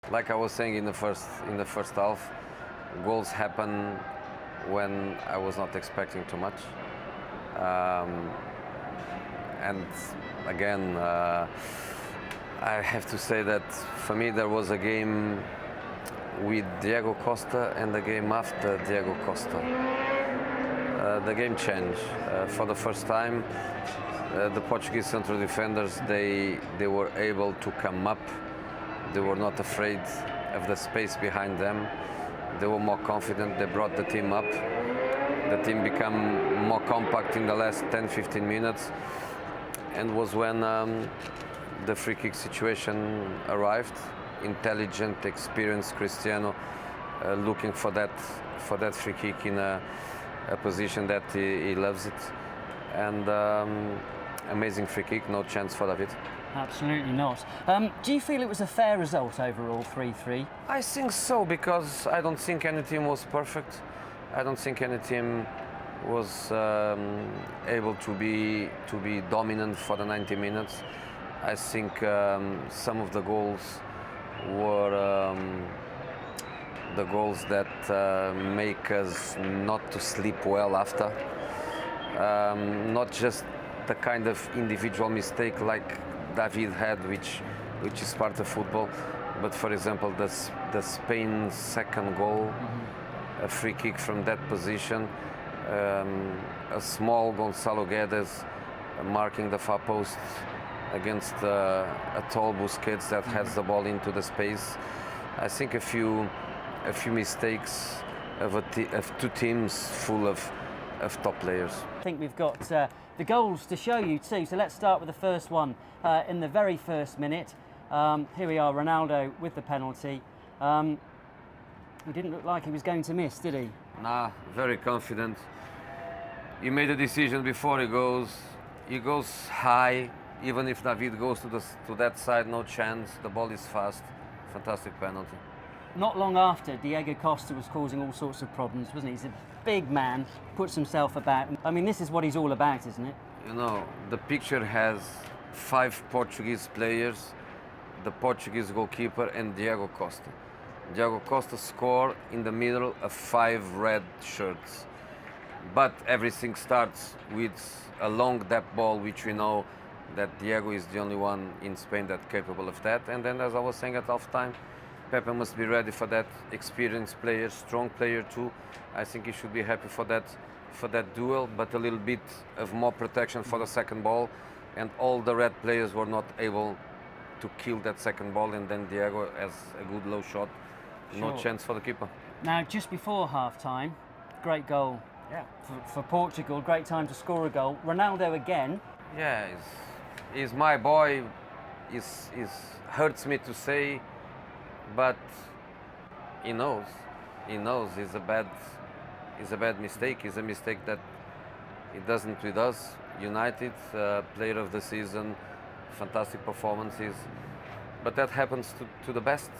Like I was saying in the first half, goals happen when I was not expecting too much. Um, and again, I have to say that for me there was a game with Diego Costa and the game after Diego Costa. The game changed. For the first time, the Portuguese central defenders, they were able to come up. They were not afraid of the space behind them. They were more confident. They brought the team up. The team became more compact in the last 10-15 minutes, and was when the free kick situation arrived. Intelligent, experienced Cristiano looking for that free kick in a position that he loves it, and amazing free kick, no chance for David. Absolutely not. Do you feel it was a fair result overall, 3-3? I think so, because I don't think any team was perfect. I don't think any team was able to be dominant for the 90 minutes. I think some of the goals were the goals that make us not to sleep well after. Not just the kind of individual mistake like David had, which is part of football, but for example the Spain second goal, a free kick from that position, a small Gonçalo Guedes marking the far post against a tall Busquets that heads the ball into the space. I think a few mistakes of two teams full of top players. I think we've got the goals to show you too, so let's start with the first one in the very first minute. Here we are, Ronaldo with the penalty. He didn't look like he was going to miss, did he? Nah, very confident. He made a decision before he goes. He goes high. Even if David goes to that side, no chance. The ball is fast. Fantastic penalty. Not long after, Diego Costa was causing all sorts of problems, wasn't he? He's a big man, puts himself about. I mean, this is what he's all about, isn't it? You know, the picture has 5 Portuguese players, the Portuguese goalkeeper and Diego Costa. Diego Costa scored in the middle of 5 red shirts. But everything starts with a long depth ball, which we know that Diego is the only one in Spain that's capable of that. And then, as I was saying at half time, Pepe must be ready for that. Experienced player, strong player too. I think he should be happy for that duel, but a little bit of more protection for the second ball. And all the red players were not able to kill that second ball, and then Diego has a good low shot. No chance for the keeper. Now, just before half-time, great goal for Portugal, great time to score a goal. Ronaldo again. Yeah, he's my boy. It hurts me to say, but he knows. He knows it's a bad mistake. It's a mistake that it doesn't with us. United, player of the season, fantastic performances, but that happens to the best.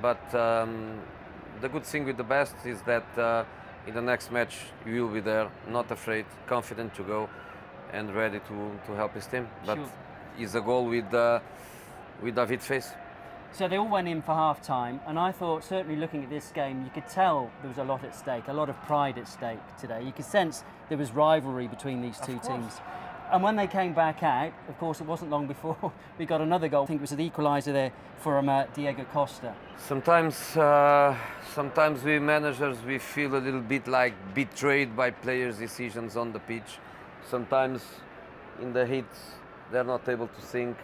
But the good thing with the best is that in the next match you will be there, not afraid, confident to go, and ready to help his team. But it's a goal with David's face. So they all went in for half-time, and I thought, certainly looking at this game, you could tell there was a lot at stake, a lot of pride at stake today. You could sense there was rivalry between these two teams. And when they came back out, of course, it wasn't long before we got another goal. I think it was an equaliser there for Diego Costa. Sometimes we managers, we feel a little bit like betrayed by players' decisions on the pitch. Sometimes in the heat, they're not able to think.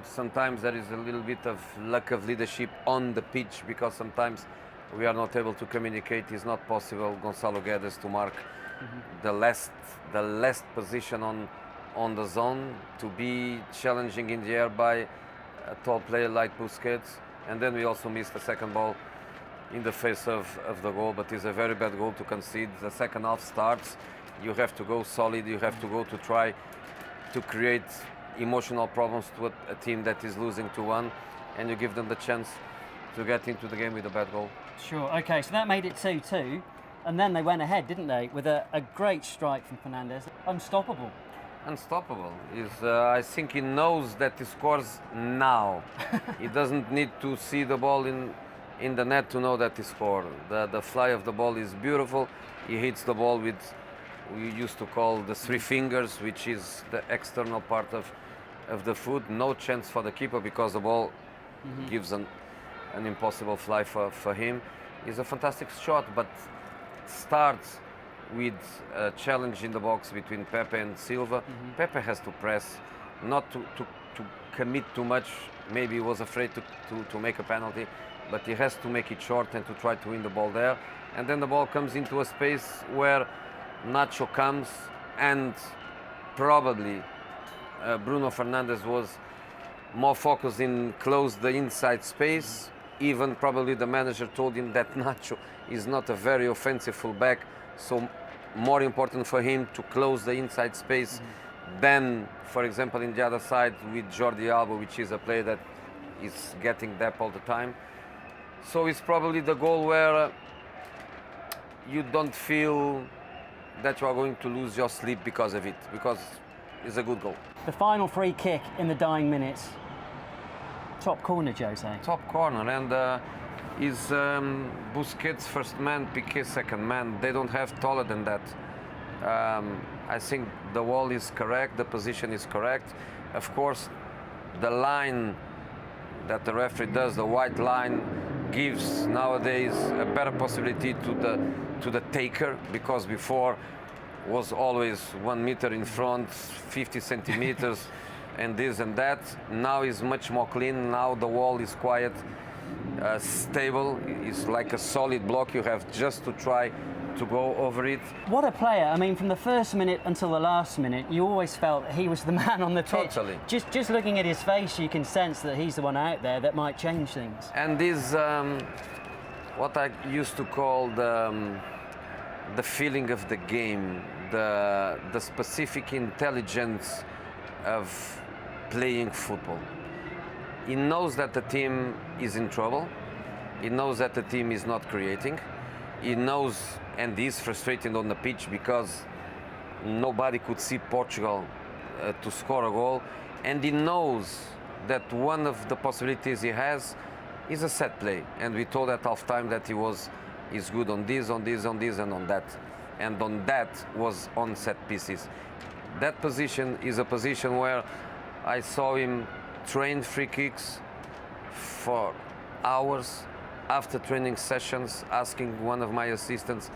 Sometimes there is a little bit of lack of leadership on the pitch, because sometimes we are not able to communicate. It's not possible, Gonçalo Guedes, to mark the last position on the zone, to be challenging in the air by a tall player like Busquets. And then we also missed the second ball in the face of the goal, but it's a very bad goal to concede. The second half starts, you have to go solid, you have to go to try to create emotional problems to a team that is losing 2-1, and you give them the chance to get into the game with a bad goal. Sure, okay, so that made it 2-2, and then they went ahead, didn't they, with a great strike from Fernandes. Unstoppable. Unstoppable. I think he knows that he scores now. He doesn't need to see the ball in the net to know that he scored. The fly of the ball is beautiful. He hits the ball with, we used to call the three fingers, which is the external part of the foot. No chance for the keeper because the ball gives an impossible fly for him. It's a fantastic shot, but starts with a challenge in the box between Pepe and Silva. Pepe has to press, not to commit too much. Maybe he was afraid to make a penalty, but he has to make it short and to try to win the ball there. And then the ball comes into a space where Nacho comes, and probably Bruno Fernandes was more focused in close the inside space. Even probably the manager told him that Nacho is not a very offensive fullback, so more important for him to close the inside space than, for example, in the other side with Jordi Alba, which is a player that is getting depth all the time. So it's probably the goal where you don't feel that you are going to lose your sleep because of it, because it's a good goal. The final free kick in the dying minutes. Top corner, Jose. Top corner, and is Busquets first man, Piqué second man. They don't have taller than that. I think the wall is correct, the position is correct. Of course, the line that the referee does, the white line, gives nowadays a better possibility to the taker, because before was always 1 meter in front, 50 centimeters, and this and that. Now is much more clean. Now the wall is quite stable. It's like a solid block. You have just to try to go over it. What a player. I mean, from the first minute until the last minute, you always felt he was the man on the pitch. Totally. Just looking at his face, you can sense that he's the one out there that might change things. And this, what I used to call the feeling of the game, the specific intelligence of playing football. He knows that the team is in trouble. He knows that the team is not creating. He knows and is frustrated on the pitch because nobody could see Portugal to score a goal. And he knows that one of the possibilities he has is a set play. And we told at half-time that he's good on this, on this, on this, and on that. And on that was on set pieces. That position is a position where I saw him train free kicks for hours after training sessions, asking one of my assistants,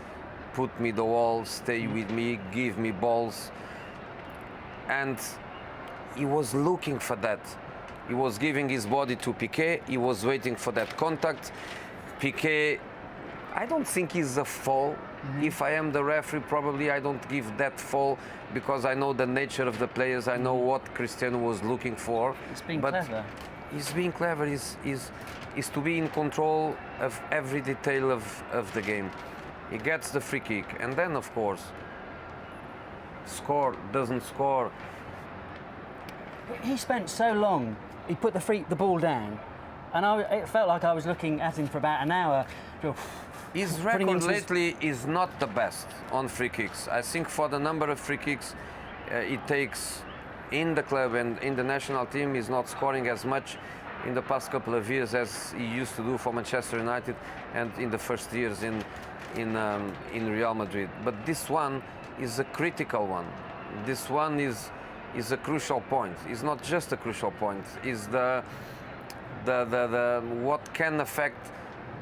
put me the wall, stay with me, give me balls. And he was looking for that. He was giving his body to Piqué. He was waiting for that contact. Piqué, I don't think he's a foul. If I am the referee, probably I don't give that foul because I know the nature of the players. I know what Cristiano was looking for. He's being clever. He's being clever. Is to be in control of every detail of the game. He gets the free kick, and then of course, score, doesn't score. He spent so long. He put the ball down, and it felt like I was looking at him for about an hour. His record lately is not the best on free kicks. I think for the number of free kicks it takes in the club and in the national team, he's not scoring as much in the past couple of years as he used to do for Manchester United and in the first years in Real Madrid. But this one is a critical one. This one is a crucial point. It's not just a crucial point. It's the what can affect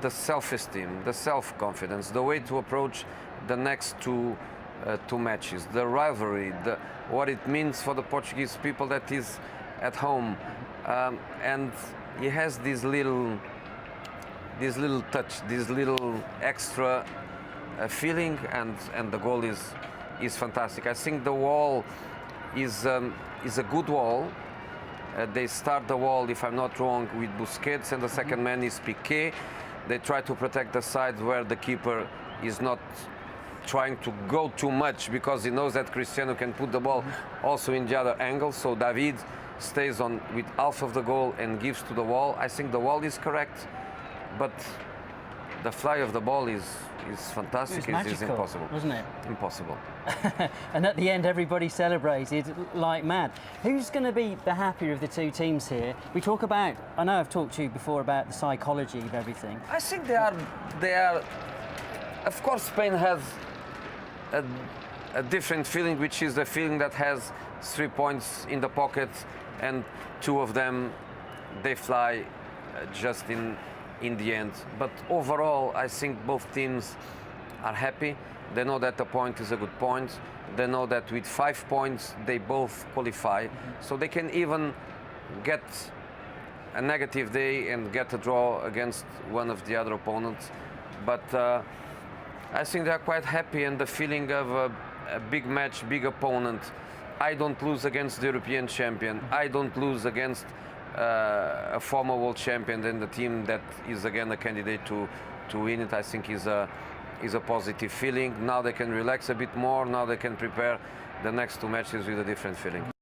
the self-esteem, the self-confidence, the way to approach the next two matches, the rivalry, what it means for the Portuguese people that is at home, and he has this little touch, this little extra feeling, and the goal is fantastic. I think the wall is a good wall. They start the wall, if I'm not wrong, with Busquets, and the second man is Piqué. They try to protect the side where the keeper is not trying to go too much because he knows that Cristiano can put the ball also in the other angle. So David stays on with half of the goal and gives to the wall. I think the wall is correct, but the fly of the ball is fantastic. It was magical, it's impossible, wasn't it? Impossible. And at the end, everybody celebrated like mad. Who's going to be the happier of the two teams here? We talk about, I know I've talked to you before about the psychology of everything. I think they are. Of course, Spain has a different feeling, which is the feeling that has 3 points in the pocket, and 2 of them they fly just in the end. But overall, I think both teams are happy. They know that the point is a good point. They know that with 5 points they both qualify, so they can even get a negative day and get a draw against one of the other opponents. But I think they are quite happy, and the feeling of a big match, big opponent. I don't lose against the European champion. I don't lose against a former world champion, and the team that is again a candidate to win it. I think is a positive feeling. Now they can relax a bit more. Now they can prepare the next 2 matches with a different feeling.